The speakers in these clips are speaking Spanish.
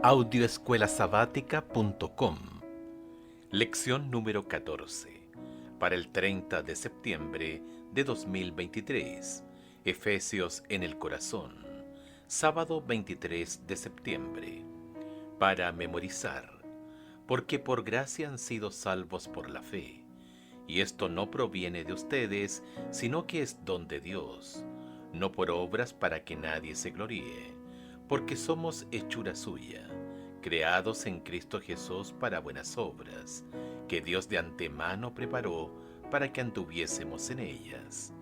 Audioescuelasabática.com. Lección número 14, para el 30 de septiembre de 2023. Efesios en el corazón. Sábado 23 de septiembre. Para memorizar. Porque por gracia han sido salvos por la fe. Y esto no proviene de ustedes, sino que es don de Dios, no por obras para que nadie se gloríe. Porque somos hechura suya, creados en Cristo Jesús para buenas obras, que Dios de antemano preparó para que anduviésemos en ellas.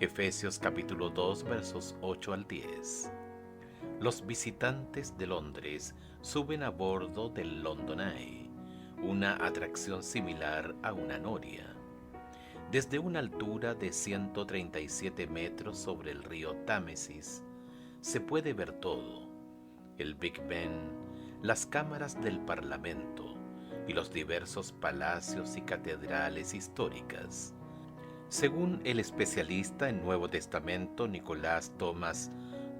Efesios capítulo 2 versos 8 al 10. Los visitantes de Londres suben a bordo del London Eye, una atracción similar a una noria. Desde una altura de 137 metros sobre el río Támesis, se puede ver todo: el Big Ben, las cámaras del Parlamento y los diversos palacios y catedrales históricas. Según el especialista en Nuevo Testamento Nicolás Thomas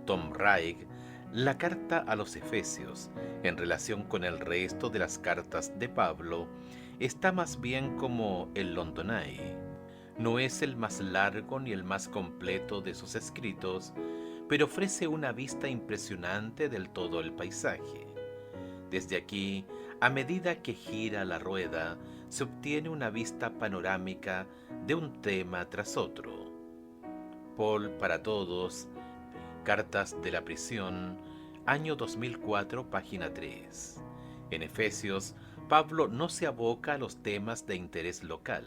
Tom Raig, la carta a los Efesios, en relación con el resto de las cartas de Pablo, está más bien como el London Eye. No es el más largo ni el más completo de sus escritos, pero ofrece una vista impresionante del todo el paisaje. Desde aquí, a medida que gira la rueda, se obtiene una vista panorámica de un tema tras otro. Paul para Todos, Cartas de la Prisión, año 2004, página 3. En Efesios, Pablo no se aboca a los temas de interés local.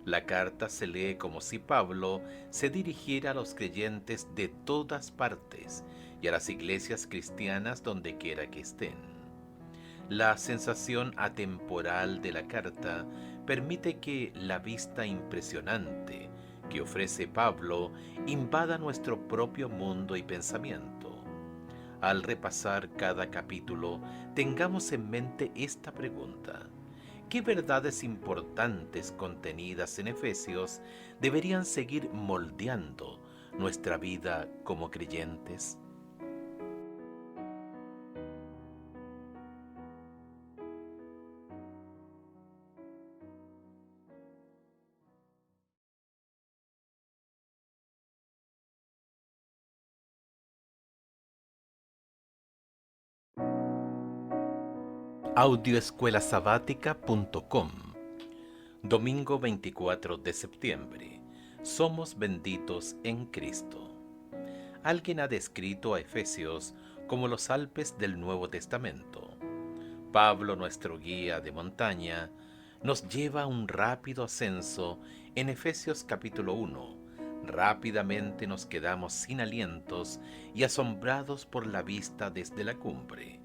La carta se lee como si Pablo se dirigiera a los creyentes de todas partes y a las iglesias cristianas donde quiera que estén. La sensación atemporal de la carta permite que la vista impresionante que ofrece Pablo invada nuestro propio mundo y pensamiento. Al repasar cada capítulo, tengamos en mente esta pregunta: ¿qué verdades importantes contenidas en Efesios deberían seguir moldeando nuestra vida como creyentes? Audioescuelasabática.com. Domingo 24 de septiembre. Somos benditos en Cristo. Alguien ha descrito a Efesios como los Alpes del Nuevo Testamento. Pablo, nuestro guía de montaña, nos lleva a un rápido ascenso en Efesios capítulo 1. Rápidamente nos quedamos sin alientos y asombrados por la vista desde la cumbre.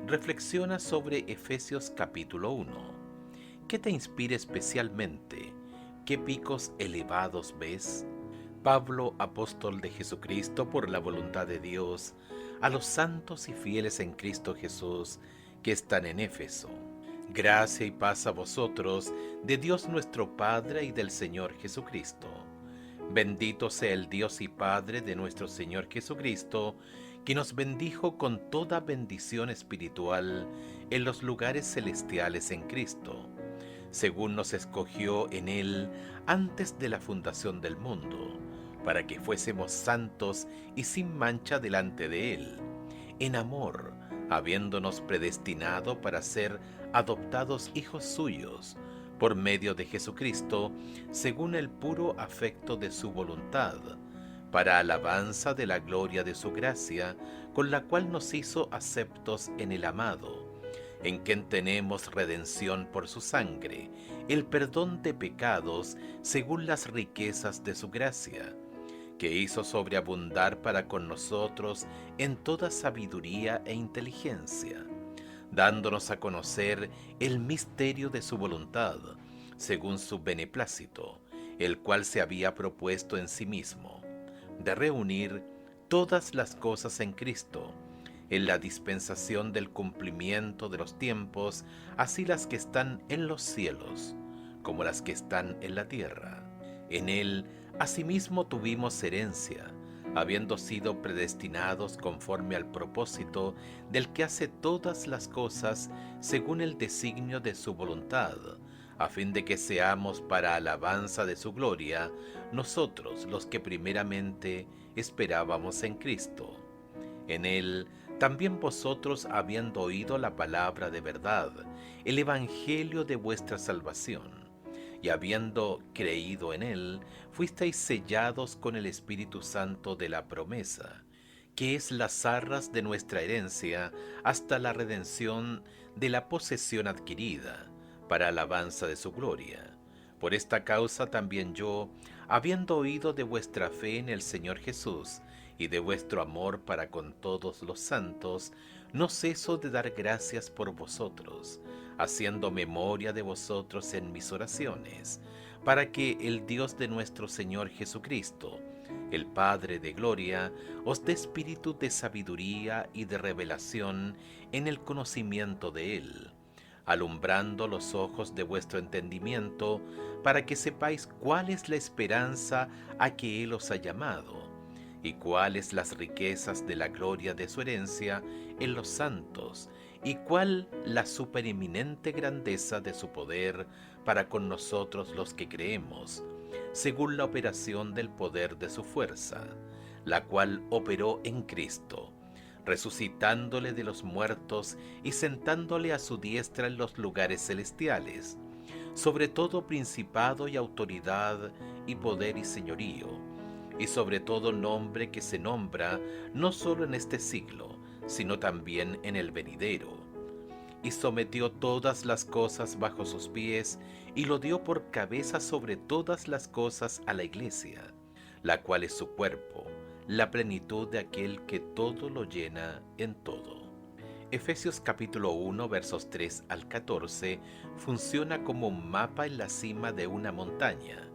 Reflexiona sobre Efesios capítulo 1. ¿Qué te inspira especialmente? ¿Qué picos elevados ves? Pablo, apóstol de Jesucristo por la voluntad de Dios, a los santos y fieles en Cristo Jesús que están en Éfeso. Gracia y paz a vosotros, de Dios nuestro Padre y del Señor Jesucristo. Bendito sea el Dios y Padre de nuestro Señor Jesucristo, que nos bendijo con toda bendición espiritual en los lugares celestiales en Cristo, según nos escogió en Él antes de la fundación del mundo, para que fuésemos santos y sin mancha delante de Él, en amor, habiéndonos predestinado para ser adoptados hijos suyos, por medio de Jesucristo, según el puro afecto de su voluntad, para alabanza de la gloria de su gracia, con la cual nos hizo aceptos en el amado, en quien tenemos redención por su sangre, el perdón de pecados según las riquezas de su gracia, que hizo sobreabundar para con nosotros en toda sabiduría e inteligencia, dándonos a conocer el misterio de su voluntad, según su beneplácito, el cual se había propuesto en sí mismo, de reunir todas las cosas en Cristo, en la dispensación del cumplimiento de los tiempos, así las que están en los cielos, como las que están en la tierra. En Él, asimismo, tuvimos herencia, habiendo sido predestinados conforme al propósito del que hace todas las cosas según el designio de su voluntad, a fin de que seamos para alabanza de su gloria, nosotros los que primeramente esperábamos en Cristo. En él también vosotros, habiendo oído la palabra de verdad, el evangelio de vuestra salvación, y habiendo creído en él, fuisteis sellados con el Espíritu Santo de la promesa, que es las arras de nuestra herencia hasta la redención de la posesión adquirida, para alabanza de su gloria. Por esta causa también yo, habiendo oído de vuestra fe en el Señor Jesús y de vuestro amor para con todos los santos, no ceso de dar gracias por vosotros, haciendo memoria de vosotros en mis oraciones, para que el Dios de nuestro Señor Jesucristo, el Padre de gloria, os dé espíritu de sabiduría y de revelación en el conocimiento de Él, alumbrando los ojos de vuestro entendimiento, para que sepáis cuál es la esperanza a que Él os ha llamado, y cuáles las riquezas de la gloria de su herencia en los santos, y cuál la supereminente grandeza de su poder para con nosotros los que creemos, según la operación del poder de su fuerza, la cual operó en Cristo, resucitándole de los muertos y sentándole a su diestra en los lugares celestiales, sobre todo principado y autoridad y poder y señorío, y sobre todo nombre que se nombra no solo en este siglo, sino también en el venidero. Y sometió todas las cosas bajo sus pies, y lo dio por cabeza sobre todas las cosas a la Iglesia, la cual es su cuerpo, la plenitud de aquel que todo lo llena en todo. Efesios capítulo 1 versos 3 al 14 funciona como un mapa en la cima de una montaña,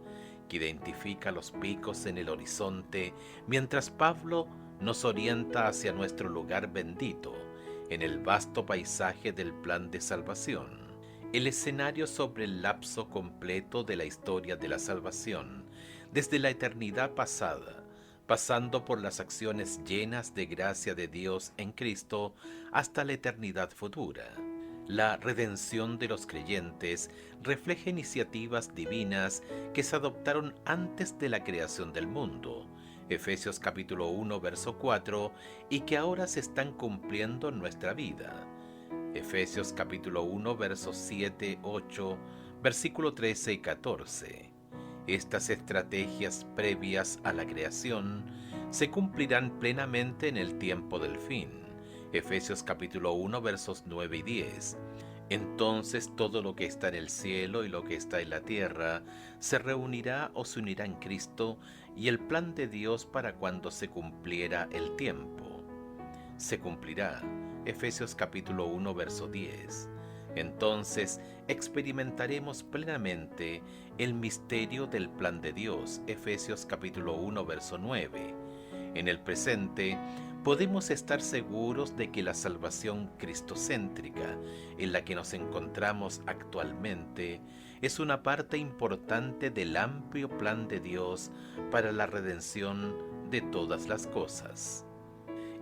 que identifica los picos en el horizonte, mientras Pablo nos orienta hacia nuestro lugar bendito, en el vasto paisaje del plan de salvación. El escenario sobre el lapso completo de la historia de la salvación, desde la eternidad pasada, pasando por las acciones llenas de gracia de Dios en Cristo hasta la eternidad futura. La redención de los creyentes refleja iniciativas divinas que se adoptaron antes de la creación del mundo, Efesios capítulo 1 verso 4, y que ahora se están cumpliendo en nuestra vida, Efesios capítulo 1 versos 7, 8, versículo 13 y 14. Estas estrategias previas a la creación se cumplirán plenamente en el tiempo del fin, Efesios capítulo 1 versos 9 y 10. Entonces todo lo que está en el cielo y lo que está en la tierra se reunirá o se unirá en Cristo, y el plan de Dios para cuando se cumpliera el tiempo se cumplirá, Efesios capítulo 1 verso 10. Entonces experimentaremos plenamente el misterio del plan de Dios, Efesios capítulo 1 verso 9. En el presente podemos estar seguros de que la salvación cristocéntrica en la que nos encontramos actualmente es una parte importante del amplio plan de Dios para la redención de todas las cosas.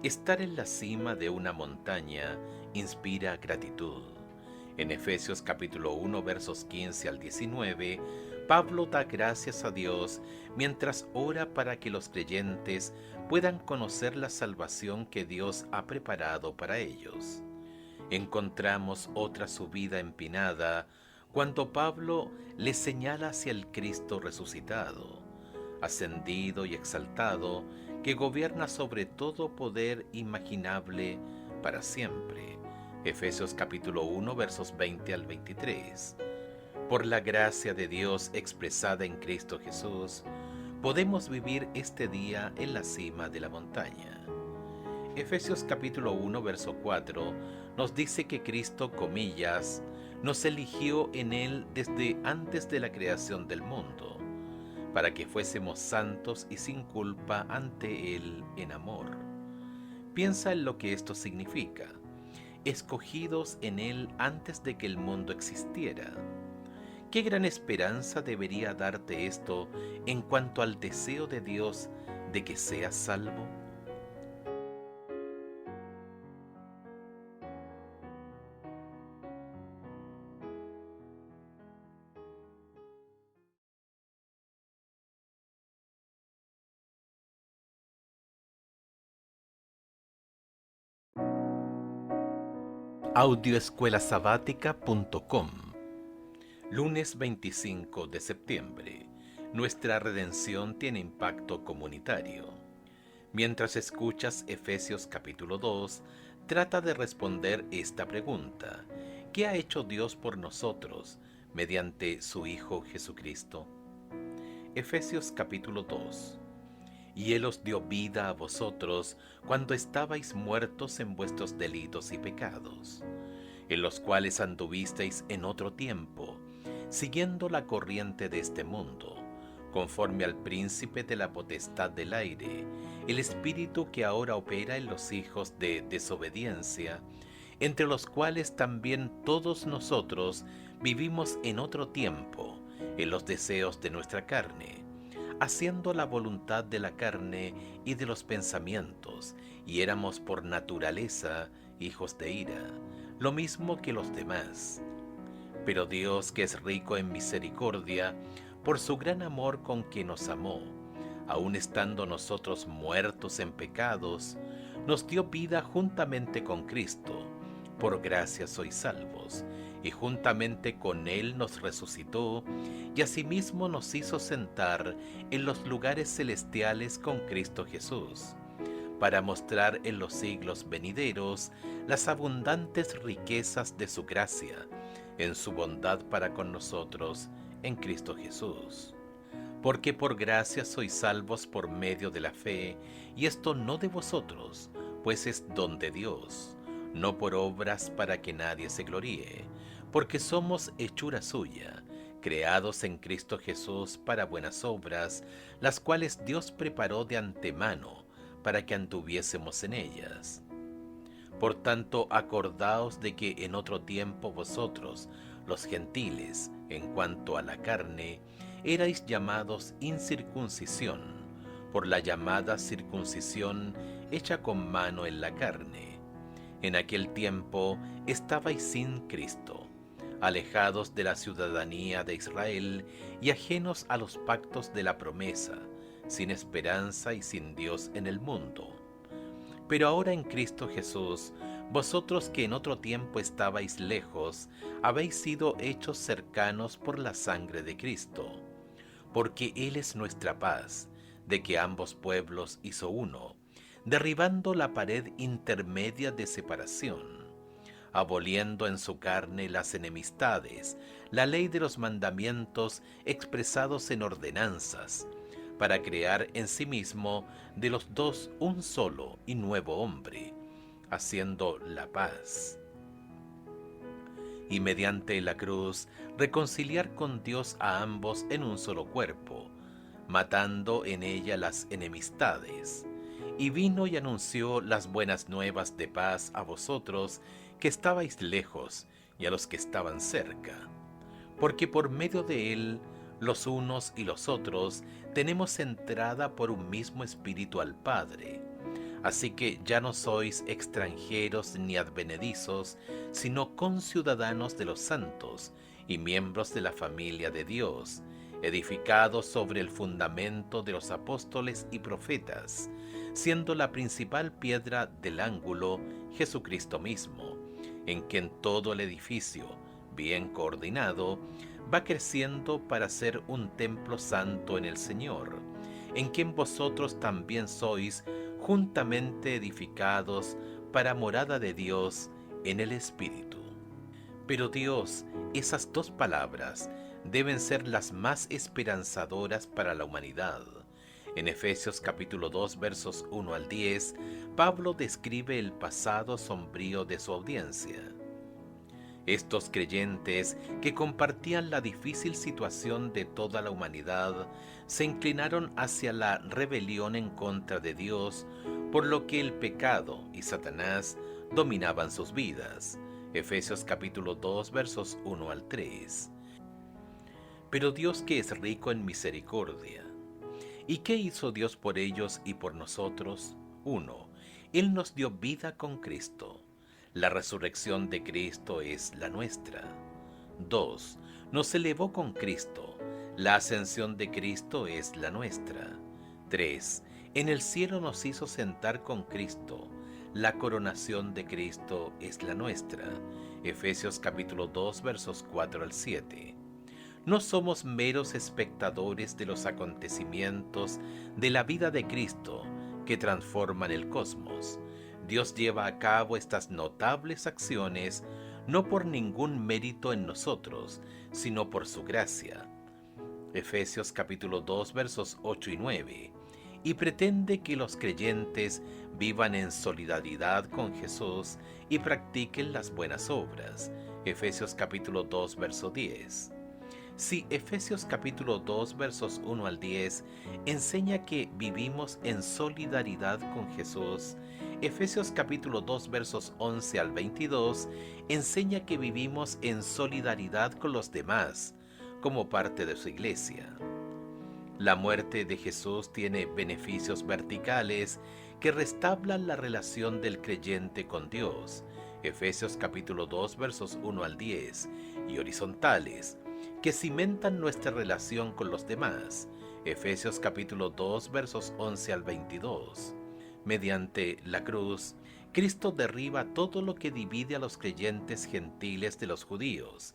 Estar en la cima de una montaña inspira gratitud. En Efesios capítulo 1 versos 15 al 19, Pablo da gracias a Dios mientras ora para que los creyentes puedan conocer la salvación que Dios ha preparado para ellos. Encontramos otra subida empinada cuando Pablo le señala hacia el Cristo resucitado, ascendido y exaltado, que gobierna sobre todo poder imaginable para siempre. Efesios capítulo 1 versos 20 al 23. Por la gracia de Dios expresada en Cristo Jesús, podemos vivir este día en la cima de la montaña. Efesios capítulo 1 verso 4 nos dice que Cristo, comillas, nos eligió en Él desde antes de la creación del mundo, para que fuésemos santos y sin culpa ante Él en amor. Piensa en lo que esto significa: escogidos en Él antes de que el mundo existiera. Qué gran esperanza debería darte esto en cuanto al deseo de Dios de que seas salvo? Audioescuelasabática.com. Lunes 25 de septiembre. Nuestra redención tiene impacto comunitario. Mientras escuchas Efesios capítulo 2, trata de responder esta pregunta: ¿qué ha hecho Dios por nosotros mediante su Hijo Jesucristo? Efesios capítulo 2. Y Él os dio vida a vosotros cuando estabais muertos en vuestros delitos y pecados, en los cuales anduvisteis en otro tiempo, siguiendo la corriente de este mundo, conforme al príncipe de la potestad del aire, el espíritu que ahora opera en los hijos de desobediencia, entre los cuales también todos nosotros vivimos en otro tiempo, en los deseos de nuestra carne, haciendo la voluntad de la carne y de los pensamientos, y éramos por naturaleza hijos de ira, lo mismo que los demás. Pero Dios, que es rico en misericordia, por su gran amor con que nos amó, aun estando nosotros muertos en pecados, nos dio vida juntamente con Cristo. Por gracia sois salvos, y juntamente con Él nos resucitó, y asimismo nos hizo sentar en los lugares celestiales con Cristo Jesús, para mostrar en los siglos venideros las abundantes riquezas de su gracia, en su bondad para con nosotros en Cristo Jesús. Porque por gracia sois salvos por medio de la fe, y esto no de vosotros, pues es don de Dios, no por obras para que nadie se gloríe, porque somos hechura suya, creados en Cristo Jesús para buenas obras, las cuales Dios preparó de antemano para que anduviésemos en ellas. Por tanto, acordaos de que en otro tiempo vosotros, los gentiles, en cuanto a la carne, erais llamados incircuncisión, por la llamada circuncisión hecha con mano en la carne. En aquel tiempo estabais sin Cristo, alejados de la ciudadanía de Israel y ajenos a los pactos de la promesa, sin esperanza y sin Dios en el mundo. Pero ahora en Cristo Jesús, vosotros que en otro tiempo estabais lejos, habéis sido hechos cercanos por la sangre de Cristo, porque Él es nuestra paz, de que ambos pueblos hizo uno, derribando la pared intermedia de separación, aboliendo en su carne las enemistades, la ley de los mandamientos expresados en ordenanzas, para crear en sí mismo de los dos un solo y nuevo hombre, haciendo la paz. Y mediante la cruz reconciliar con Dios a ambos en un solo cuerpo, matando en ella las enemistades. Y vino y anunció las buenas nuevas de paz a vosotros que estabais lejos y a los que estaban cerca, porque por medio de él los unos y los otros tenemos entrada por un mismo espíritu al Padre. Así que ya no sois extranjeros ni advenedizos, sino conciudadanos de los santos y miembros de la familia de Dios, edificados sobre el fundamento de los apóstoles y profetas, siendo la principal piedra del ángulo Jesucristo mismo, en quien todo el edificio, bien coordinado, va creciendo para ser un templo santo en el Señor, en quien vosotros también sois juntamente edificados para morada de Dios en el Espíritu. Pero Dios, esas dos palabras deben ser las más esperanzadoras para la humanidad. En Efesios capítulo 2 versos 1 al 10, Pablo describe el pasado sombrío de su audiencia. Estos creyentes, que compartían la difícil situación de toda la humanidad, se inclinaron hacia la rebelión en contra de Dios, por lo que el pecado y Satanás dominaban sus vidas. Efesios capítulo 2 versos 1 al 3. Pero Dios, que es rico en misericordia, ¿Y qué hizo Dios por ellos y por nosotros? 1. Él nos dio vida con Cristo. La resurrección de Cristo es la nuestra. 2. Nos elevó con Cristo. La ascensión de Cristo es la nuestra. 3. En el cielo nos hizo sentar con Cristo. La coronación de Cristo es la nuestra. Efesios capítulo 2 versos 4 al 7. No somos meros espectadores de los acontecimientos de la vida de Cristo que transforman el cosmos. Dios lleva a cabo estas notables acciones no por ningún mérito en nosotros, sino por su gracia. Efesios capítulo 2 versos 8 y 9. Y pretende que los creyentes vivan en solidaridad con Jesús y practiquen las buenas obras. Efesios capítulo 2 verso 10. Si Efesios capítulo 2 versos 1 al 10 enseña que vivimos en solidaridad con Jesús, Efesios capítulo 2 versos 11 al 22 enseña que vivimos en solidaridad con los demás, como parte de su iglesia. La muerte de Jesús tiene beneficios verticales que restablan la relación del creyente con Dios, Efesios capítulo 2 versos 1 al 10, y horizontales, que cimentan nuestra relación con los demás, Efesios capítulo 2 versos 11 al 22. Mediante la cruz, Cristo derriba todo lo que divide a los creyentes gentiles de los judíos,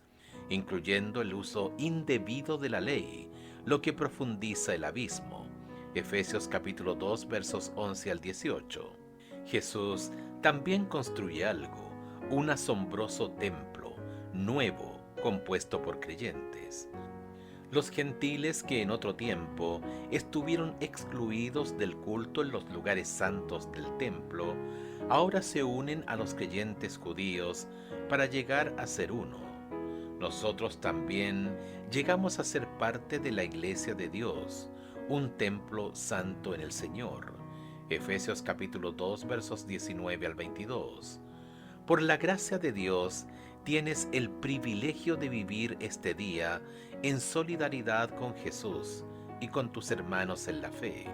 incluyendo el uso indebido de la ley, lo que profundiza el abismo, Efesios capítulo 2 versos 11 al 18. Jesús también construye algo, un asombroso templo, nuevo, compuesto por creyentes. Los gentiles que en otro tiempo estuvieron excluidos del culto en los lugares santos del templo, ahora se unen a los creyentes judíos para llegar a ser uno. Nosotros también llegamos a ser parte de la iglesia de Dios, un templo santo en el Señor. Efesios capítulo 2 versos 19 al 22. Por la gracia de Dios, tienes el privilegio de vivir este día en solidaridad con Jesús y con tus hermanos en la fe.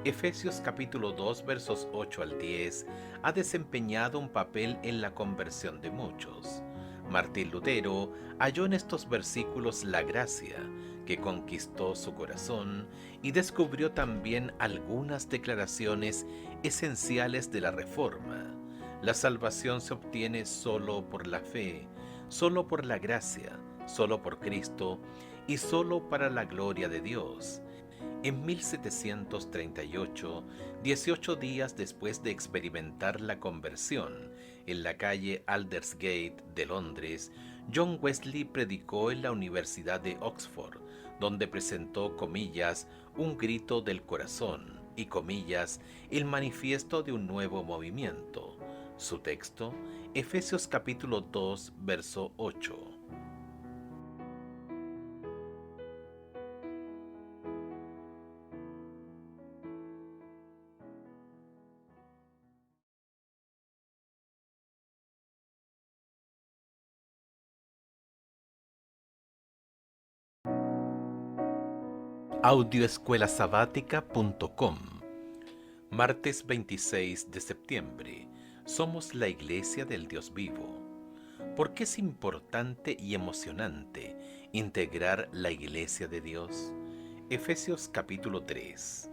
Efesios capítulo 2 versos 8 al 10 ha desempeñado un papel en la conversión de muchos. Martín Lutero halló en estos versículos la gracia que conquistó su corazón y descubrió también algunas declaraciones esenciales de la Reforma. La salvación se obtiene solo por la fe, solo por la gracia, solo por Cristo y solo para la gloria de Dios. En 1738, 18 días después de experimentar la conversión en la calle Aldersgate de Londres, John Wesley predicó en la Universidad de Oxford, donde presentó, comillas, un grito del corazón y, comillas, el manifiesto de un nuevo movimiento. Su texto, Efesios capítulo 2, verso 8. Audioescuelasabática.com. Martes 26 de septiembre. Somos la Iglesia del Dios vivo. ¿Por qué es importante y emocionante integrar la Iglesia de Dios? Efesios capítulo 3.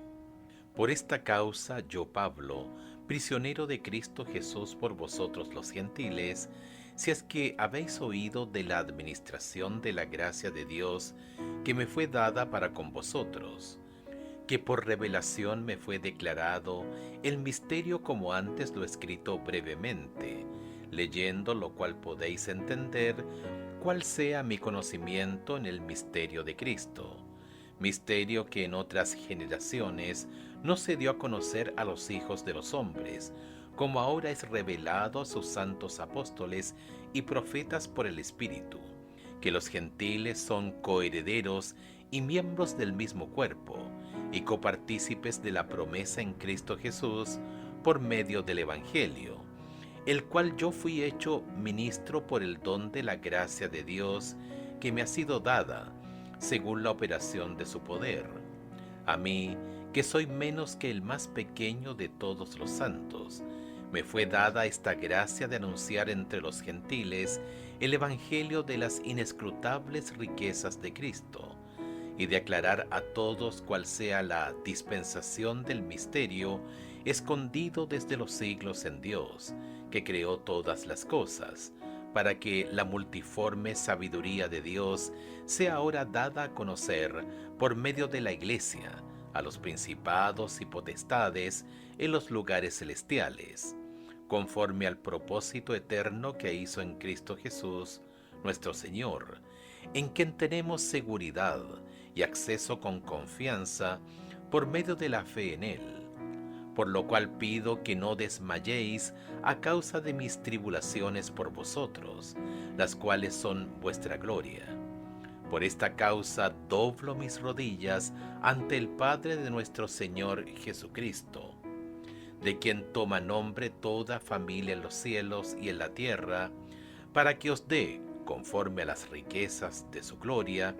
Por esta causa yo, Pablo, prisionero de Cristo Jesús por vosotros los gentiles, si es que habéis oído de la administración de la gracia de Dios que me fue dada para con vosotros, que por revelación me fue declarado el misterio como antes lo he escrito brevemente, leyendo lo cual podéis entender cuál sea mi conocimiento en el misterio de Cristo, misterio que en otras generaciones no se dio a conocer a los hijos de los hombres, como ahora es revelado a sus santos apóstoles y profetas por el Espíritu, que los gentiles son coherederos y miembros del mismo cuerpo, y copartícipes de la promesa en Cristo Jesús por medio del Evangelio, el cual yo fui hecho ministro por el don de la gracia de Dios que me ha sido dada, según la operación de su poder. A mí que soy menos que el más pequeño de todos los santos, me fue dada esta gracia de anunciar entre los gentiles el evangelio de las inescrutables riquezas de Cristo, y de aclarar a todos cuál sea la dispensación del misterio escondido desde los siglos en Dios, que creó todas las cosas, para que la multiforme sabiduría de Dios sea ahora dada a conocer por medio de la Iglesia a los principados y potestades en los lugares celestiales, conforme al propósito eterno que hizo en Cristo Jesús, nuestro Señor, en quien tenemos seguridad y acceso con confianza por medio de la fe en Él. Por lo cual pido que no desmayéis a causa de mis tribulaciones por vosotros, las cuales son vuestra gloria. Por esta causa doblo mis rodillas ante el Padre de nuestro Señor Jesucristo, de quien toma nombre toda familia en los cielos y en la tierra, para que os dé, conforme a las riquezas de su gloria,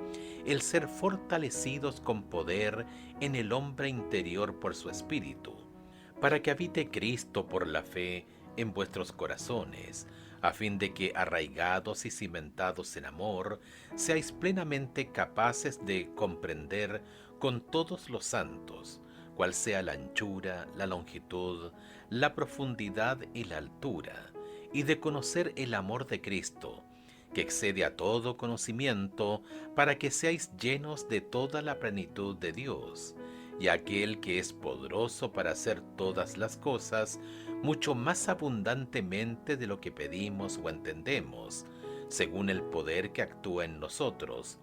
el ser fortalecidos con poder en el hombre interior por su Espíritu, para que habite Cristo por la fe en vuestros corazones, a fin de que, arraigados y cimentados en amor, seáis plenamente capaces de comprender con todos los santos cuál sea la anchura, la longitud, la profundidad y la altura, y de conocer el amor de Cristo, que excede a todo conocimiento, para que seáis llenos de toda la plenitud de Dios. Y aquel que es poderoso para hacer todas las cosas, mucho más abundantemente de lo que pedimos o entendemos, según el poder que actúa en nosotros.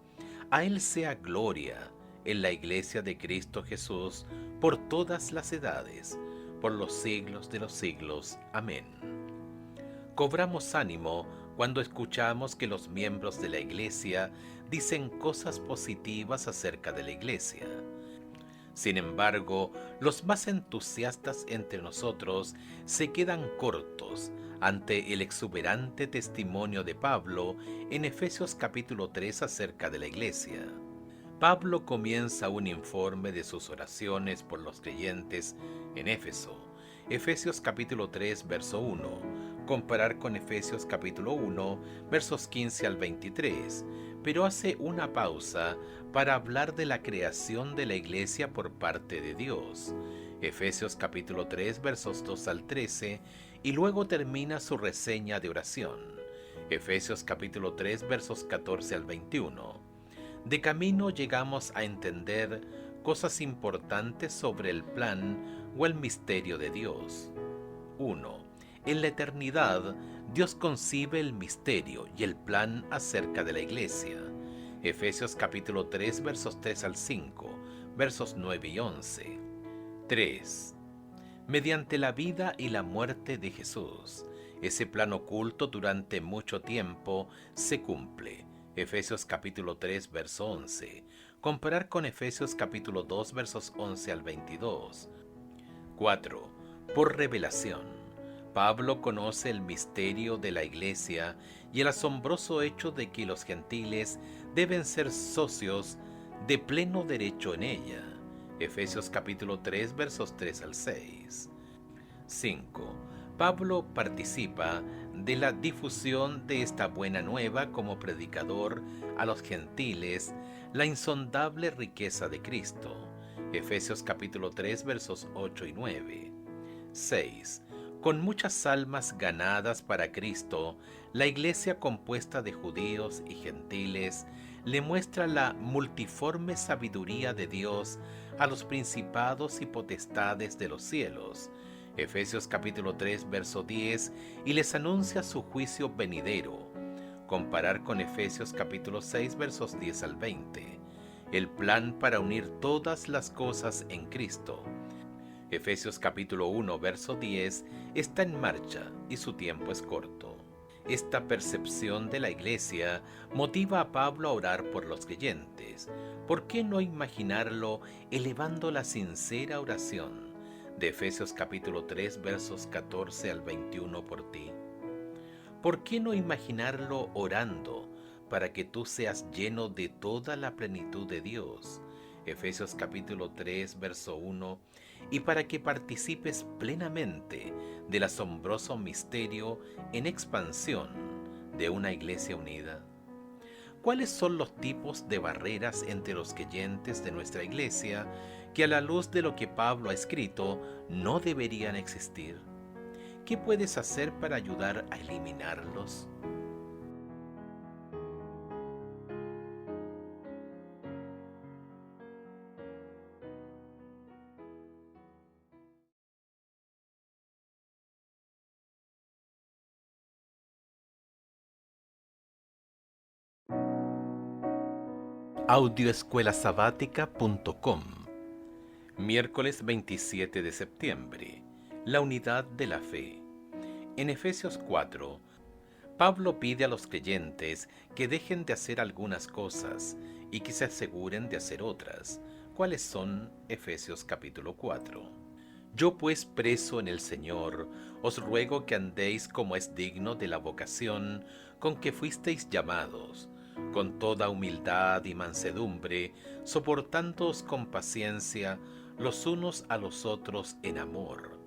A Él sea gloria en la Iglesia de Cristo Jesús por todas las edades, por los siglos de los siglos. Amén. Cobramos ánimo cuando escuchamos que los miembros de la Iglesia dicen cosas positivas acerca de la Iglesia. Sin embargo, los más entusiastas entre nosotros se quedan cortos ante el exuberante testimonio de Pablo en Efesios capítulo 3 acerca de la Iglesia. Pablo comienza un informe de sus oraciones por los creyentes en Éfeso. Efesios capítulo 3 verso 1, comparar con Efesios capítulo 1 versos 15 al 23, pero hace una pausa para hablar de la creación de la iglesia por parte de Dios. Efesios capítulo 3 versos 2 al 13, y luego termina su reseña de oración. Efesios capítulo 3 versos 14 al 21. De camino llegamos a entender cosas importantes sobre el plan o el misterio de Dios. 1. En la eternidad, Dios concibe el misterio y el plan acerca de la iglesia. Efesios capítulo 3 versos 3 al 5, versos 9 y 11. 3. Mediante la vida y la muerte de Jesús, ese plan oculto durante mucho tiempo se cumple. Efesios capítulo 3 verso 11. Comparar con Efesios capítulo 2 versos 11 al 22. 4. Por revelación. Pablo conoce el misterio de la iglesia y el asombroso hecho de que los gentiles deben ser socios de pleno derecho en ella. Efesios capítulo 3 versos 3 al 6. 5. Pablo participa de la difusión de esta buena nueva como predicador a los gentiles, la insondable riqueza de Cristo. Efesios capítulo 3 versos 8 y 9. 6. Con muchas almas ganadas para Cristo, la iglesia compuesta de judíos y gentiles le muestra la multiforme sabiduría de Dios a los principados y potestades de los cielos. Efesios capítulo 3 verso 10, y les anuncia su juicio venidero. Comparar con Efesios capítulo 6 versos 10 al 20. El plan para unir todas las cosas en Cristo. Efesios capítulo 1 verso 10 está en marcha y su tiempo es corto. Esta percepción de la iglesia motiva a Pablo a orar por los creyentes. ¿Por qué no imaginarlo elevando la sincera oración de Efesios capítulo 3 versos 14 al 21 por ti? ¿Por qué no imaginarlo orando para que tú seas lleno de toda la plenitud de Dios? Efesios capítulo 3, verso 1, y para que participes plenamente del asombroso misterio en expansión de una iglesia unida. ¿Cuáles son los tipos de barreras entre los creyentes de nuestra iglesia que a la luz de lo que Pablo ha escrito no deberían existir? ¿Qué puedes hacer para ayudar a eliminarlos? Audioescuelasabática.com. Miércoles 27 de septiembre. La unidad de la fe. En Efesios 4, Pablo pide a los creyentes que dejen de hacer algunas cosas y que se aseguren de hacer otras. ¿Cuáles son? Efesios capítulo 4. Yo pues, preso en el Señor, os ruego que andéis como es digno de la vocación con que fuisteis llamados, con toda humildad y mansedumbre, soportándoos con paciencia los unos a los otros en amor,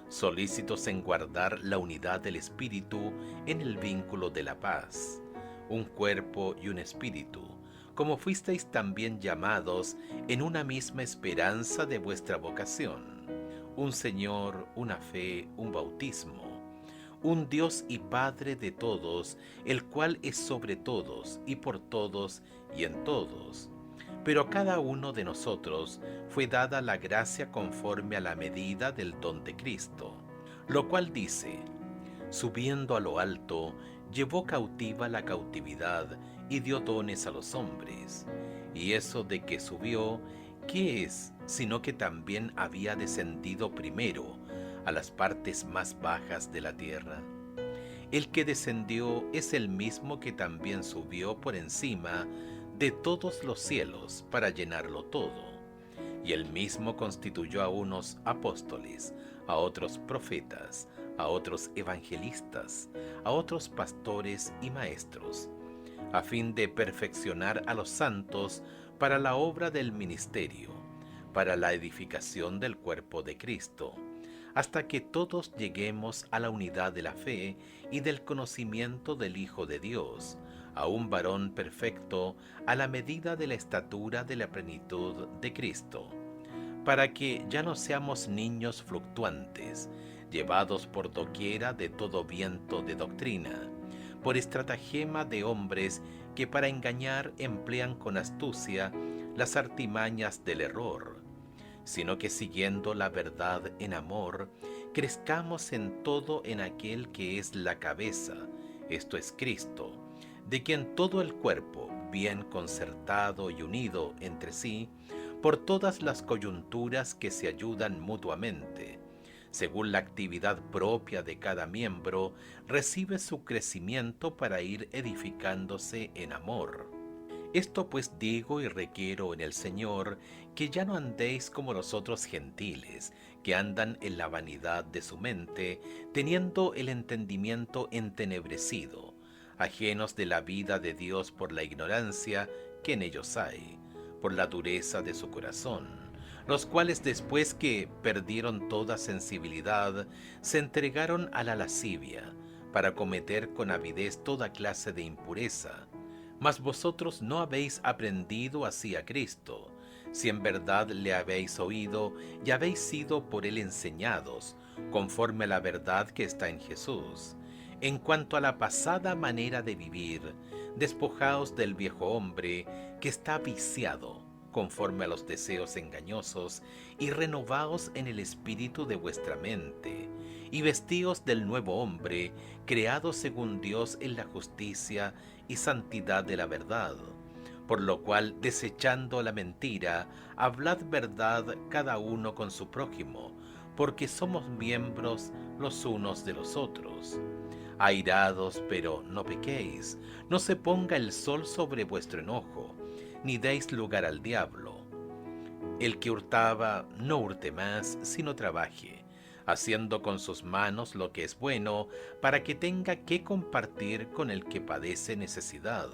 solícitos en guardar la unidad del Espíritu en el vínculo de la paz, un cuerpo y un espíritu, como fuisteis también llamados en una misma esperanza de vuestra vocación, un Señor, una fe, un bautismo, un Dios y Padre de todos, el cual es sobre todos y por todos y en todos. Pero a cada uno de nosotros fue dada la gracia conforme a la medida del don de Cristo, lo cual dice: subiendo a lo alto, llevó cautiva la cautividad y dio dones a los hombres. Y eso de que subió, ¿qué es sino que también había descendido primero a las partes más bajas de la tierra? El que descendió es el mismo que también subió por encima de todos los cielos para llenarlo todo. Y él mismo constituyó a unos apóstoles, a otros profetas, a otros evangelistas, a otros pastores y maestros, a fin de perfeccionar a los santos para la obra del ministerio, para la edificación del cuerpo de Cristo, hasta que todos lleguemos a la unidad de la fe y del conocimiento del Hijo de Dios, a un varón perfecto, a la medida de la estatura de la plenitud de Cristo, para que ya no seamos niños fluctuantes, llevados por doquiera de todo viento de doctrina, por estratagema de hombres que para engañar emplean con astucia las artimañas del error, sino que siguiendo la verdad en amor, crezcamos en todo en aquel que es la cabeza, esto es Cristo, de quien todo el cuerpo, bien concertado y unido entre sí, por todas las coyunturas que se ayudan mutuamente, según la actividad propia de cada miembro, recibe su crecimiento para ir edificándose en amor. Esto pues digo y requiero en el Señor, que ya no andéis como los otros gentiles, que andan en la vanidad de su mente, teniendo el entendimiento entenebrecido, ajenos de la vida de Dios por la ignorancia que en ellos hay, por la dureza de su corazón, los cuales después que perdieron toda sensibilidad, se entregaron a la lascivia, para cometer con avidez toda clase de impureza. Mas vosotros no habéis aprendido así a Cristo, si en verdad le habéis oído y habéis sido por él enseñados, conforme a la verdad que está en Jesús. En cuanto a la pasada manera de vivir, despojaos del viejo hombre que está viciado, conforme a los deseos engañosos, y renovaos en el espíritu de vuestra mente, y vestíos del nuevo hombre, creado según Dios en la justicia y santidad de la verdad. Por lo cual, desechando la mentira, hablad verdad cada uno con su prójimo, porque somos miembros los unos de los otros. Airados, pero no pequéis, no se ponga el sol sobre vuestro enojo, ni deis lugar al diablo. El que hurtaba, no hurte más, sino trabaje, haciendo con sus manos lo que es bueno, para que tenga que compartir con el que padece necesidad.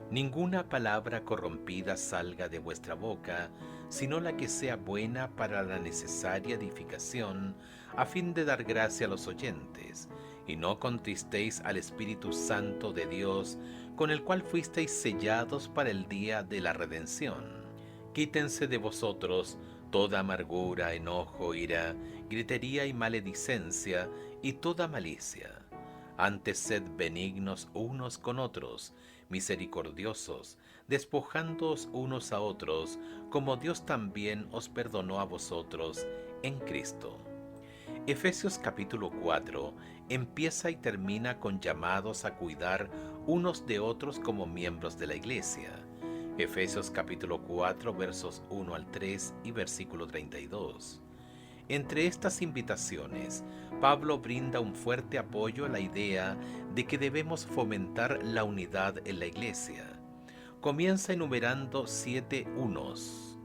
Ninguna palabra corrompida salga de vuestra boca, sino la que sea buena para la necesaria edificación, a fin de dar gracia a los oyentes. Y no contristéis al Espíritu Santo de Dios, con el cual fuisteis sellados para el día de la redención. Quítense de vosotros toda amargura, enojo, ira, gritería y maledicencia, y toda malicia. Antes sed benignos unos con otros, misericordiosos, despojándoos unos a otros, como Dios también os perdonó a vosotros en Cristo. Efesios capítulo 4 empieza y termina con llamados a cuidar unos de otros como miembros de la iglesia. Efesios capítulo 4 versos 1 al 3 y versículo 32. Entre estas invitaciones, Pablo brinda un fuerte apoyo a la idea de que debemos fomentar la unidad en la iglesia. Comienza enumerando 7 unos.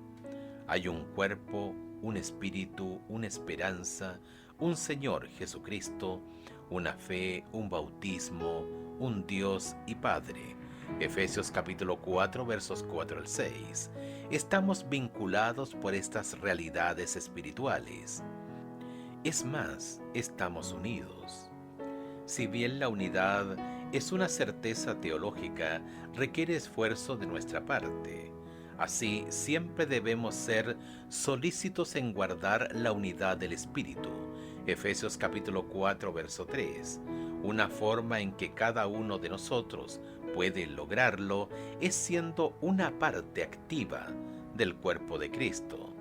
Hay un cuerpo, un espíritu, una esperanza, un Señor Jesucristo, una fe, un bautismo, un Dios y Padre. Efesios capítulo 4 versos 4 al 6. Estamos vinculados por estas realidades espirituales. Es más, estamos unidos. Si bien la unidad es una certeza teológica, requiere esfuerzo de nuestra parte. Así, siempre debemos ser solícitos en guardar la unidad del Espíritu. Efesios capítulo 4 verso 3. Una forma en que cada uno de nosotros puede lograrlo es siendo una parte activa del cuerpo de Cristo.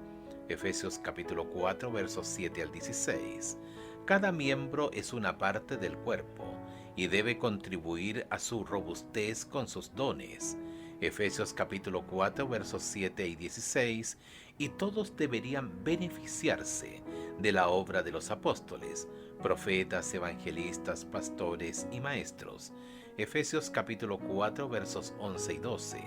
Efesios capítulo 4 versos 7 al 16. Cada miembro es una parte del cuerpo y debe contribuir a su robustez con sus dones. Efesios capítulo 4 versos 7 y 16. Y todos deberían beneficiarse de la obra de los apóstoles, profetas, evangelistas, pastores y maestros. Efesios capítulo 4 versos 11 y 12.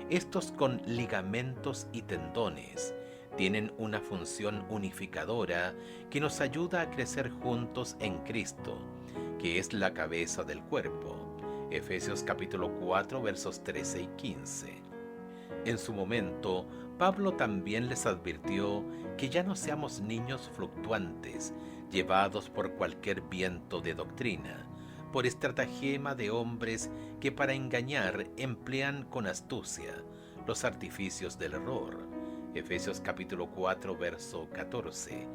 Estos con ligamentos y tendones tienen una función unificadora que nos ayuda a crecer juntos en Cristo, que es la cabeza del cuerpo. Efesios capítulo 4 versos 13 y 15. En su momento, Pablo también les advirtió que ya no seamos niños fluctuantes, llevados por cualquier viento de doctrina, por estratagema de hombres que para engañar emplean con astucia los artificios del error. Efesios capítulo 4 verso 14.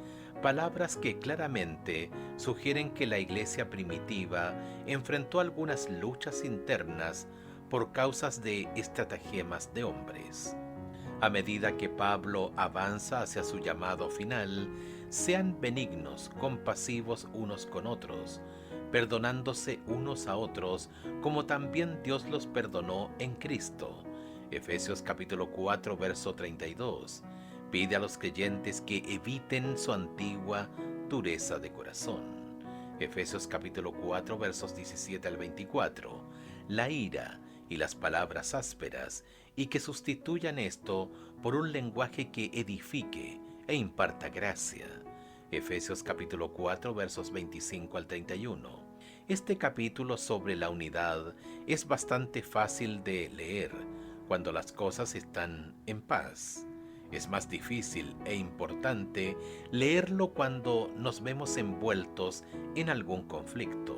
Palabras que claramente sugieren que la iglesia primitiva enfrentó algunas luchas internas por causas de estratagemas de hombres. A medida que Pablo avanza hacia su llamado final, sean benignos, compasivos unos con otros, perdonándose unos a otros, como también Dios los perdonó en Cristo. Efesios capítulo 4, verso 32. Pide a los creyentes que eviten su antigua dureza de corazón. Efesios capítulo 4, versos 17 al 24. La ira y las palabras ásperas, y que sustituyan esto por un lenguaje que edifique e imparta gracia. Efesios capítulo 4 versos 25 al 31. Este capítulo sobre la unidad es bastante fácil de leer cuando las cosas están en paz. Es más difícil e importante leerlo cuando nos vemos envueltos en algún conflicto.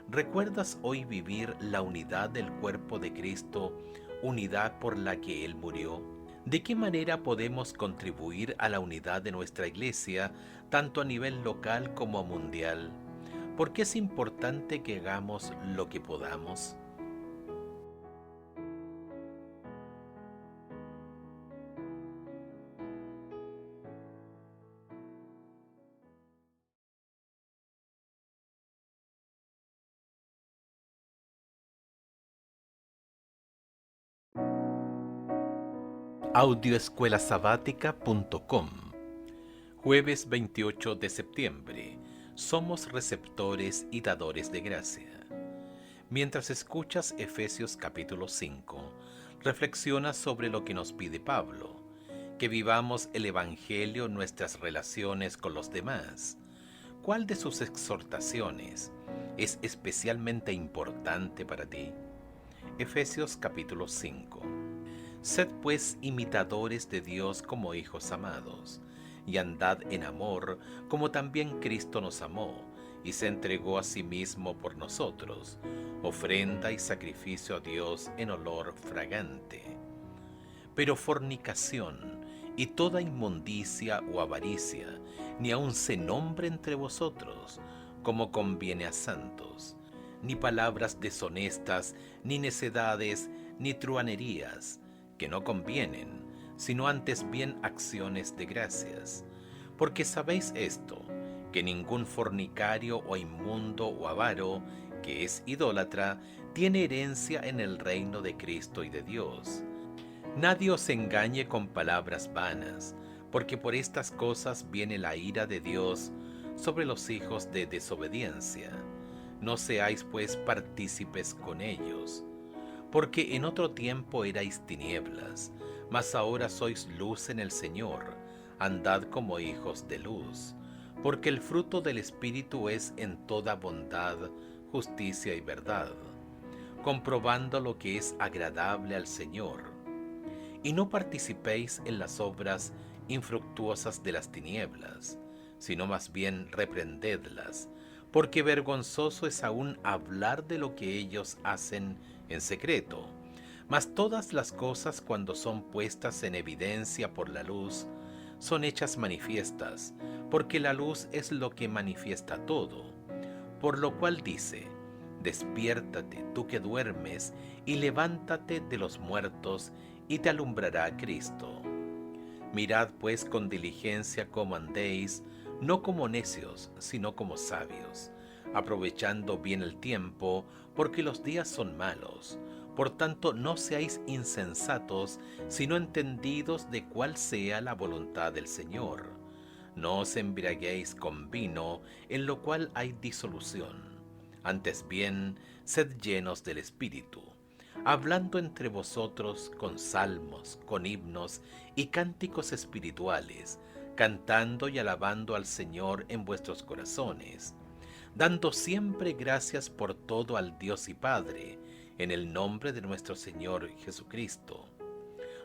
¿Recuerdas hoy vivir la unidad del cuerpo de Cristo, unidad por la que Él murió? ¿De qué manera podemos contribuir a la unidad de nuestra iglesia, tanto a nivel local como mundial? ¿Por qué es importante que hagamos lo que podamos? Audioescuelasabática.com. Jueves 28 de septiembre. Somos receptores y dadores de gracia. Mientras escuchas Efesios capítulo 5, reflexiona sobre lo que nos pide Pablo, que vivamos el Evangelio en nuestras relaciones con los demás. ¿Cuál de sus exhortaciones es especialmente importante para ti? Efesios capítulo 5. Sed pues imitadores de Dios como hijos amados, y andad en amor, como también Cristo nos amó, y se entregó a sí mismo por nosotros, ofrenda y sacrificio a Dios en olor fragante. Pero fornicación y toda inmundicia o avaricia, ni aun se nombre entre vosotros, como conviene a santos, ni palabras deshonestas, ni necedades, ni truhanerías, que no convienen, sino antes bien acciones de gracias. Porque sabéis esto, que ningún fornicario o inmundo o avaro, que es idólatra, tiene herencia en el reino de Cristo y de Dios. Nadie os engañe con palabras vanas, porque por estas cosas viene la ira de Dios sobre los hijos de desobediencia. No seáis pues partícipes con ellos. Porque en otro tiempo erais tinieblas, mas ahora sois luz en el Señor. Andad como hijos de luz. Porque el fruto del Espíritu es en toda bondad, justicia y verdad, comprobando lo que es agradable al Señor. Y no participéis en las obras infructuosas de las tinieblas, sino más bien reprendedlas, porque vergonzoso es aún hablar de lo que ellos hacen en secreto. Mas todas las cosas, cuando son puestas en evidencia por la luz, son hechas manifiestas, porque la luz es lo que manifiesta todo. Por lo cual dice: despiértate, tú que duermes, y levántate de los muertos, y te alumbrará Cristo. Mirad pues con diligencia cómo andéis, no como necios, sino como sabios, aprovechando bien el tiempo, porque los días son malos. Por tanto, no seáis insensatos, sino entendidos de cuál sea la voluntad del Señor. No os embriaguéis con vino, en lo cual hay disolución. Antes bien, sed llenos del Espíritu, hablando entre vosotros con salmos, con himnos y cánticos espirituales, cantando y alabando al Señor en vuestros corazones, dando siempre gracias por todo al Dios y Padre, en el nombre de nuestro Señor Jesucristo.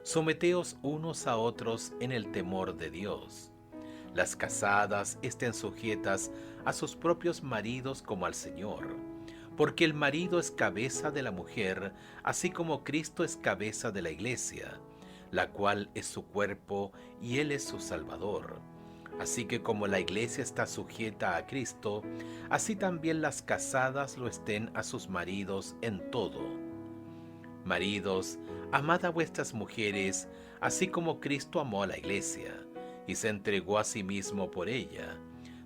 Someteos unos a otros en el temor de Dios. Las casadas estén sujetas a sus propios maridos como al Señor, porque el marido es cabeza de la mujer, así como Cristo es cabeza de la iglesia, la cual es su cuerpo y Él es su Salvador. Así que como la iglesia está sujeta a Cristo, así también las casadas lo estén a sus maridos en todo. Maridos, amad a vuestras mujeres, así como Cristo amó a la iglesia, y se entregó a sí mismo por ella,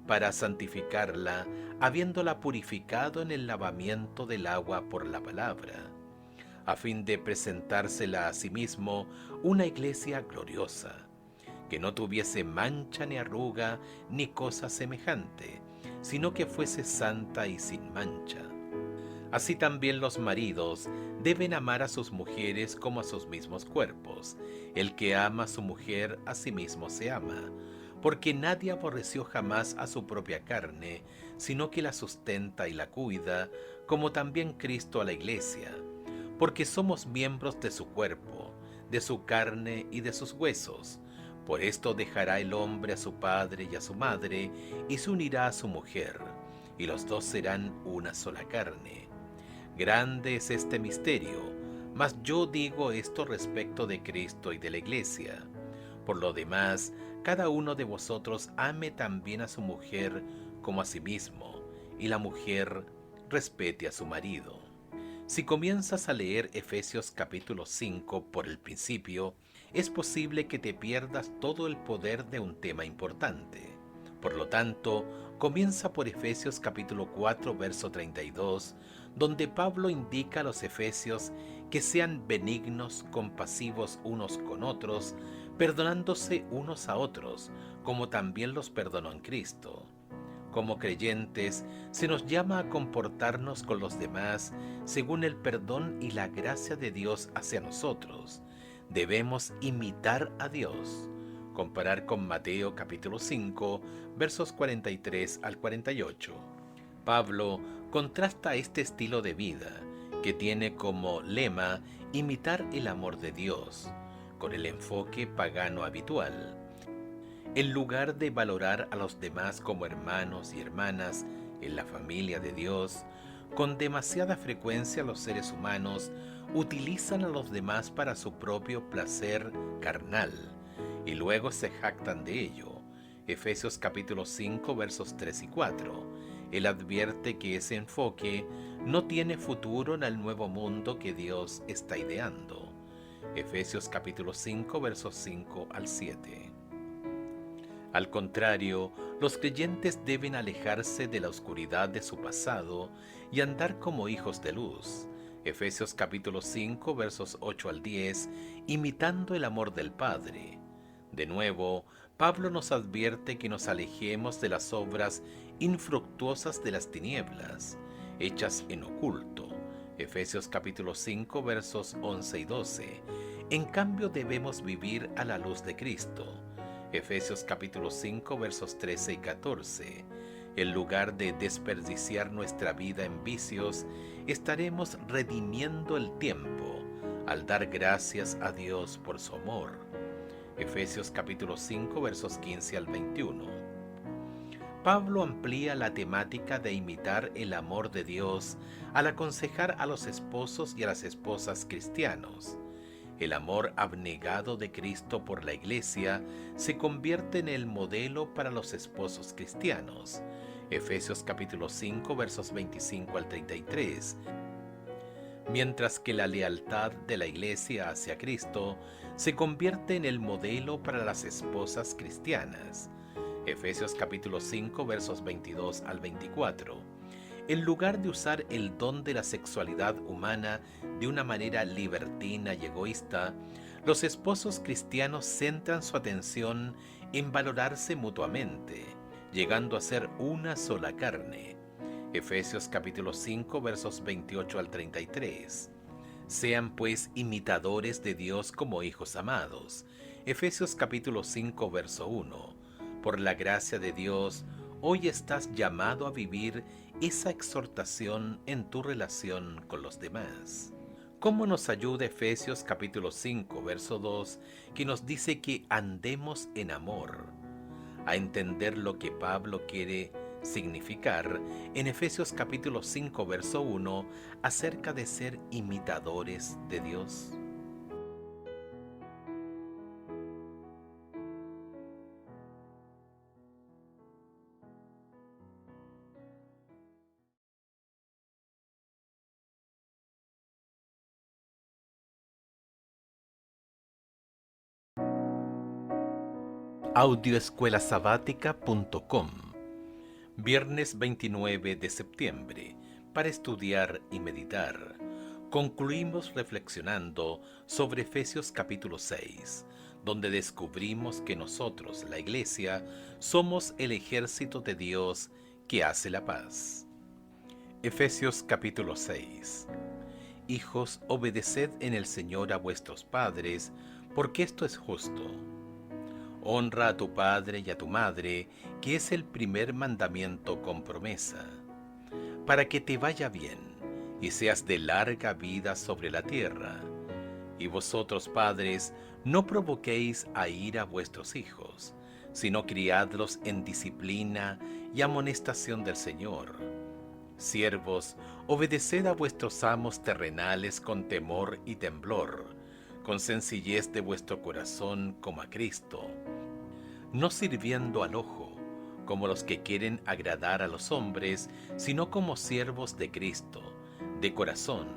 para santificarla, habiéndola purificado en el lavamiento del agua por la palabra, a fin de presentársela a sí mismo una iglesia gloriosa, que no tuviese mancha ni arruga ni cosa semejante, sino que fuese santa y sin mancha. Así también los maridos deben amar a sus mujeres como a sus mismos cuerpos. El que ama a su mujer a sí mismo se ama, porque nadie aborreció jamás a su propia carne, sino que la sustenta y la cuida, como también Cristo a la iglesia, porque somos miembros de su cuerpo, de su carne y de sus huesos. Por esto dejará el hombre a su padre y a su madre, y se unirá a su mujer, y los dos serán una sola carne. Grande es este misterio, mas yo digo esto respecto de Cristo y de la iglesia. Por lo demás, cada uno de vosotros ame también a su mujer como a sí mismo, y la mujer respete a su marido. Si comienzas a leer Efesios capítulo 5 por el principio, es posible que te pierdas todo el poder de un tema importante. Por lo tanto, comienza por Efesios capítulo 4, verso 32, donde Pablo indica a los efesios que sean benignos, compasivos unos con otros, perdonándose unos a otros, como también los perdonó en Cristo. Como creyentes, se nos llama a comportarnos con los demás según el perdón y la gracia de Dios hacia nosotros. Debemos imitar a Dios. Comparar con Mateo capítulo 5, versos 43 al 48. Pablo contrasta este estilo de vida, que tiene como lema imitar el amor de Dios, con el enfoque pagano habitual. En lugar de valorar a los demás como hermanos y hermanas en la familia de Dios, con demasiada frecuencia los seres humanos utilizan a los demás para su propio placer carnal y luego se jactan de ello. Efesios capítulo 5 versos 3 y 4. Él advierte que ese enfoque no tiene futuro en el nuevo mundo que Dios está ideando. Efesios capítulo 5 versos 5 al 7. Al contrario, los creyentes deben alejarse de la oscuridad de su pasado y andar como hijos de luz. Efesios capítulo 5 versos 8 al 10, imitando el amor del Padre. De nuevo, Pablo nos advierte que nos alejemos de las obras infructuosas de las tinieblas, hechas en oculto. Efesios capítulo 5 versos 11 y 12. En cambio debemos vivir a la luz de Cristo. Efesios capítulo 5 versos 13 y 14. En lugar de desperdiciar nuestra vida en vicios, estaremos redimiendo el tiempo al dar gracias a Dios por su amor. Efesios capítulo 5 versos 15 al 21. Pablo amplía la temática de imitar el amor de Dios al aconsejar a los esposos y a las esposas cristianos. El amor abnegado de Cristo por la Iglesia se convierte en el modelo para los esposos cristianos. Efesios capítulo 5 versos 25 al 33. Mientras que la lealtad de la Iglesia hacia Cristo se convierte en el modelo para las esposas cristianas. Efesios capítulo 5 versos 22 al 24. En lugar de usar el don de la sexualidad humana de una manera libertina y egoísta, los esposos cristianos centran su atención en valorarse mutuamente, llegando a ser una sola carne. Efesios capítulo 5 versos 28 al 33. Sean pues imitadores de Dios como hijos amados. Efesios capítulo 5 verso 1. Por la gracia de Dios, hoy estás llamado a vivir esa exhortación en tu relación con los demás. ¿Cómo nos ayuda Efesios capítulo 5 verso 2, que nos dice que andemos en amor? A entender lo que Pablo quiere significar en Efesios capítulo 5 verso 1 acerca de ser imitadores de Dios. Audioescuelasabática.com. Viernes 29 de septiembre, para estudiar y meditar. Concluimos reflexionando sobre Efesios capítulo 6, donde descubrimos que nosotros, la Iglesia, somos el ejército de Dios que hace la paz. Efesios capítulo 6. Hijos, obedeced en el Señor a vuestros padres, porque esto es justo. Honra a tu padre y a tu madre, que es el primer mandamiento con promesa, para que te vaya bien y seas de larga vida sobre la tierra. Y vosotros, padres, no provoquéis a ira a vuestros hijos, sino criadlos en disciplina y amonestación del Señor. Siervos, obedeced a vuestros amos terrenales con temor y temblor, con sencillez de vuestro corazón como a Cristo, no sirviendo al ojo, como los que quieren agradar a los hombres, sino como siervos de Cristo, de corazón,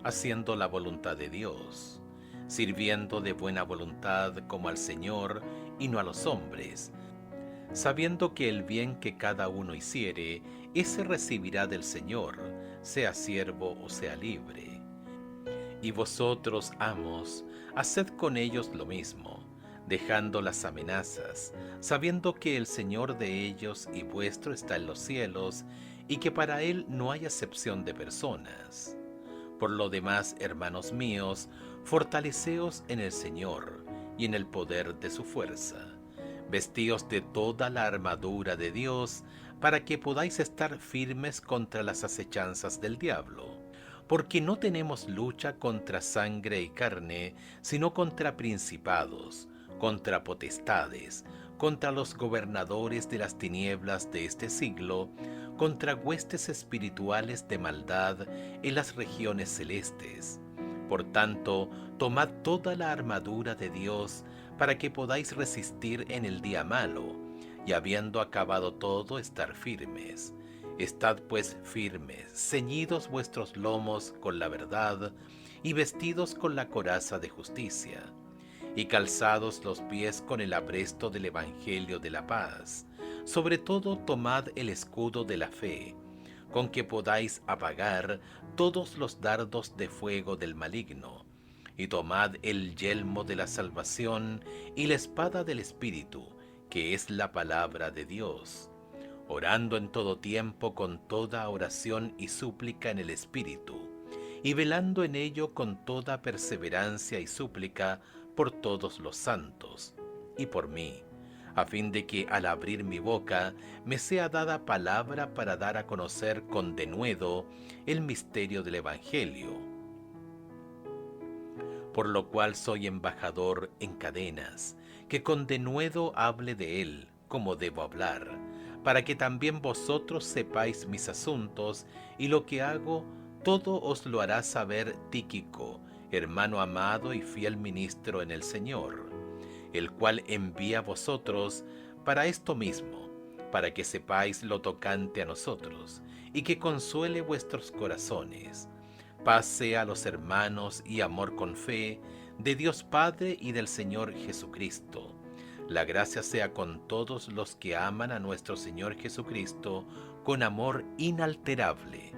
haciendo la voluntad de Dios, sirviendo de buena voluntad como al Señor y no a los hombres, sabiendo que el bien que cada uno hiciere, ese recibirá del Señor, sea siervo o sea libre. Y vosotros, amos, haced con ellos lo mismo, dejando las amenazas, sabiendo que el Señor de ellos y vuestro está en los cielos, y que para Él no hay acepción de personas. Por lo demás, hermanos míos, fortaleceos en el Señor y en el poder de su fuerza. Vestíos de toda la armadura de Dios, para que podáis estar firmes contra las acechanzas del diablo. porque no tenemos lucha contra sangre y carne, sino contra principados, contra potestades, contra los gobernadores de las tinieblas de este siglo, contra huestes espirituales de maldad en las regiones celestes. Por tanto, tomad toda la armadura de Dios para que podáis resistir en el día malo, y habiendo acabado todo, estar firmes. Estad pues firmes, ceñidos vuestros lomos con la verdad, y vestidos con la coraza de justicia, y calzados los pies con el apresto del Evangelio de la paz. Sobre todo tomad el escudo de la fe, con que podáis apagar todos los dardos de fuego del maligno, y tomad el yelmo de la salvación y la espada del Espíritu, que es la palabra de Dios, orando en todo tiempo con toda oración y súplica en el Espíritu, y velando en ello con toda perseverancia y súplica por todos los santos, y por mí, a fin de que al abrir mi boca me sea dada palabra para dar a conocer con denuedo el misterio del Evangelio, por lo cual soy embajador en cadenas, que con denuedo hable de él como debo hablar, para que también vosotros sepáis mis asuntos, y lo que hago, todo os lo hará saber Tíquico, hermano amado y fiel ministro en el Señor, el cual envía a vosotros para esto mismo, para que sepáis lo tocante a nosotros, y que consuele vuestros corazones. Paz sea a los hermanos y amor con fe, de Dios Padre y del Señor Jesucristo. La gracia sea con todos los que aman a nuestro Señor Jesucristo con amor inalterable.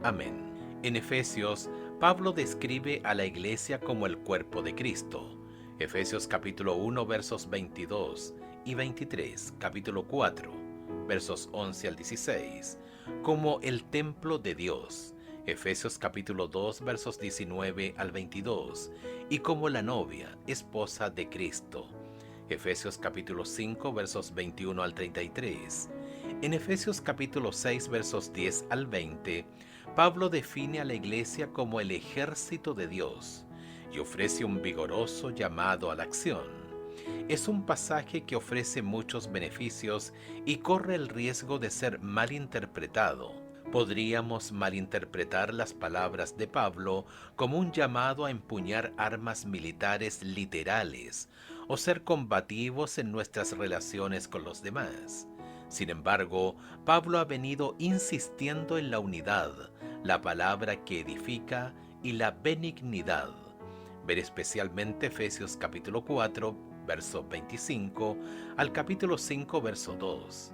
Amén. En Efesios, Pablo describe a la iglesia como el cuerpo de Cristo. Efesios capítulo 1 versos 22 y 23, capítulo 4, versos 11 al 16, como el templo de Dios. Efesios capítulo 2 versos 19 al 22, y como la novia, esposa de Cristo. Efesios capítulo 5 versos 21 al 33. En Efesios capítulo 6 versos 10 al 20, Pablo define a la iglesia como el ejército de Dios y ofrece un vigoroso llamado a la acción. Es un pasaje que ofrece muchos beneficios y corre el riesgo de ser malinterpretado. Podríamos malinterpretar las palabras de Pablo como un llamado a empuñar armas militares literales o ser combativos en nuestras relaciones con los demás. Sin embargo, Pablo ha venido insistiendo en la unidad, la palabra que edifica y la benignidad. Ver especialmente Efesios capítulo 4, verso 25 al capítulo 5, verso 2.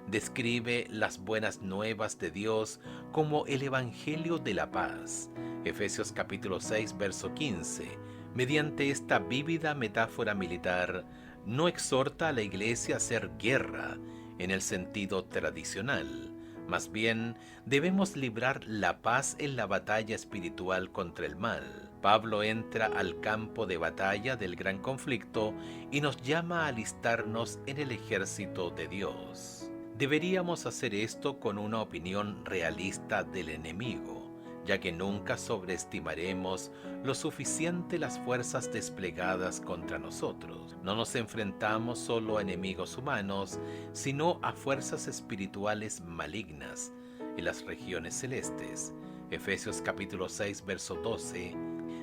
Describe las buenas nuevas de Dios como el Evangelio de la paz. Efesios capítulo 6, verso 15. Mediante esta vívida metáfora militar, no exhorta a la iglesia a hacer guerra en el sentido tradicional. Más bien, debemos librar la paz en la batalla espiritual contra el mal. Pablo entra al campo de batalla del gran conflicto y nos llama a alistarnos en el ejército de Dios. Deberíamos hacer esto con una opinión realista del enemigo, ya que nunca sobreestimaremos lo suficiente las fuerzas desplegadas contra nosotros. No nos enfrentamos solo a enemigos humanos, sino a fuerzas espirituales malignas en las regiones celestes. Efesios capítulo 6, verso 12,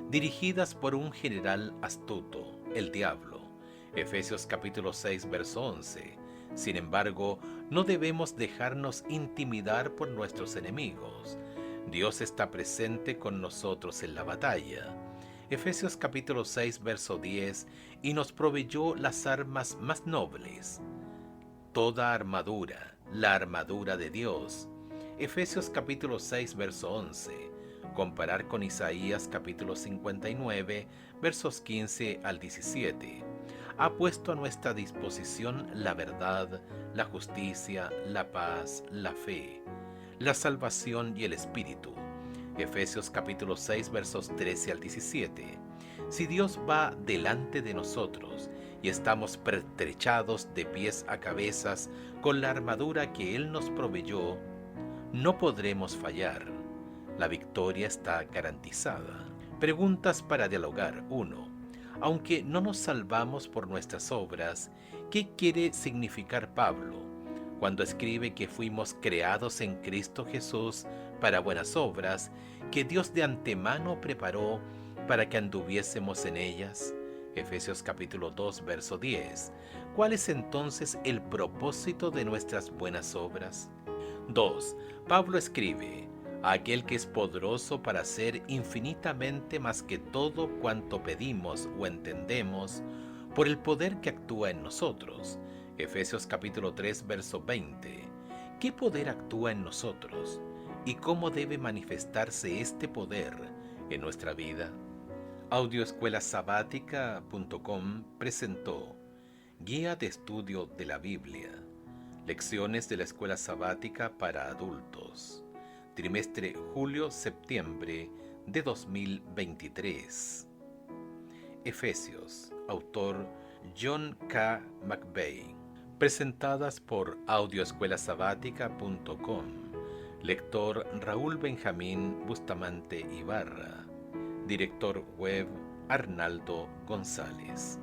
dirigidas por un general astuto, el diablo. Efesios capítulo 6, verso 11. Sin embargo, no debemos dejarnos intimidar por nuestros enemigos. Dios está presente con nosotros en la batalla. Efesios capítulo 6, verso 10, y nos proveyó las armas más nobles. Toda armadura, la armadura de Dios. Efesios capítulo 6, verso 11. Comparar con Isaías capítulo 59, versos 15 al 17. Ha puesto a nuestra disposición la verdad, la justicia, la paz, la fe, la salvación y el Espíritu. Efesios capítulo 6 versos 13 al 17. Si Dios va delante de nosotros y estamos pertrechados de pies a cabezas con la armadura que Él nos proveyó, no podremos fallar. La victoria está garantizada. Preguntas para dialogar. 1. Aunque no nos salvamos por nuestras obras, ¿qué quiere significar Pablo cuando escribe que fuimos creados en Cristo Jesús para buenas obras que Dios de antemano preparó para que anduviésemos en ellas? Efesios capítulo 2, verso 10. ¿Cuál es entonces el propósito de nuestras buenas obras? 2. Pablo escribe: a aquel que es poderoso para hacer infinitamente más que todo cuanto pedimos o entendemos, por el poder que actúa en nosotros. Efesios capítulo 3, verso 20. ¿Qué poder actúa en nosotros? ¿Y cómo debe manifestarse este poder en nuestra vida? Audioescuelasabática.com presentó Guía de Estudio de la Biblia. Lecciones de la Escuela Sabática para Adultos. Trimestre julio-septiembre de 2023. Efesios. Autor John K. McVeigh. Presentadas por audioescuelasabática.com. Lector Raúl Benjamín Bustamante Ibarra. Director web Arnaldo González.